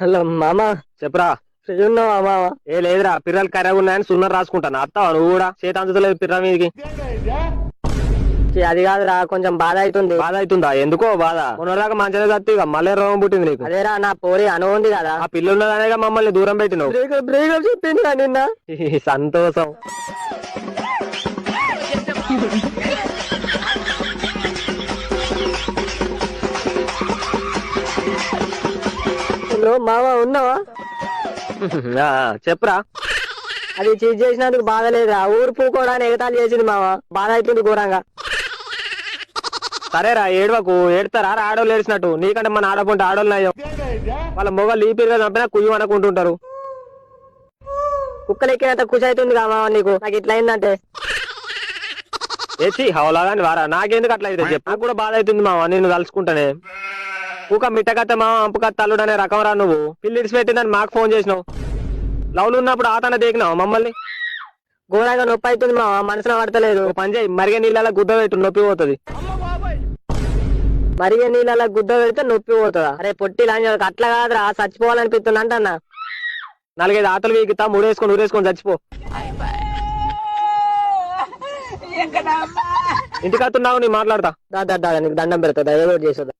Hello మామ, చెప్పరా. Free ఉన్నావా మామ? ఏ లేదురా, పిర్రలు కర్రగా ఉన్నాయని సున్నర్ రాసుకుంటాను. అత్తావా నువ్వు కూడా? చేతి అందుతలేదు పిర్ర మీదకి. అది కాదురా, కొంచెం బాధ అవుతుంది. బాధ అవుతుందా? ఎందుకో బాధ? మొన్నదాకా మంచిగా చత్తి మళ్ళీ రోగం పుట్టింది నీకు. అదేరా, నా పోరి అను ఉంది కదా, ఆ పిల్ల ఉన్నదనేగా మమ్మల్ని దూరం పెట్టినావు. బ్రేకప్ చెప్పింది నిన్న. సంతోషం. హలో మామ, ఉన్నావా? చెప్పురా. అది చీజ్ చేసినందుకు బాధ లేదురా, ఊరు పూకోవడానికి ఎగతాళి చేసింది మామ. బాధ అవుతుంది ఘోరంగా. సరేరా, ఏడవకు. ఏడతారా ఆడోళ్ళు ఏడిచినట్టు? నీకంటే మన ఆడపుంటే ఆడోళ్ళు అయ్యో. వాళ్ళ మొగలు ఈ పిల్లగా చంపినా కుయ్యం అనుకుంటుంటారు. కుక్కలు ఎక్కినంత ఖుషి అవుతుంది కదా మామ నీకు, నాకు ఇట్లా అయిందంటే. ఏచి హౌలాగాని వారా, నాకెందుకు అట్లా అయితే చెప్పు. నాకు కూడా బాధ అవుతుంది మామ నిన్ను తలుచుకుంటానే. ఊక మిట్టకత్త మామ అంపుకత్త అల్లుడు అనే రకం రా నువ్వు. పిల్లిడిసి పెట్టిందని మాకు ఫోన్ చేసినావు. లవ్లు ఉన్నప్పుడు ఆతన దేకినావు మమ్మల్ని. ఘోరంగా నొప్పి అవుతుంది మామ, మనసున పడతలేదు. పని చేయి, మరిగే నీళ్ళ గుద్ద పెట్టు, నొప్పి పోతుంది. మరిగే నీళ్ళ గుద్ద పెడితే నొప్పి పోతుందా? అరే పొట్టి లాంటి అట్లా కాదురా, చచ్చిపోవాలనిపిస్తుంది అంటన్నా. 4-5 ఆతలు వీకితా, ఊరేసుకొని చచ్చిపో. ఇంటికి వస్తున్నావు, నీ మాట్లాడతా. నీకు దండం పెడతా, ఏదో చేస్తుందా.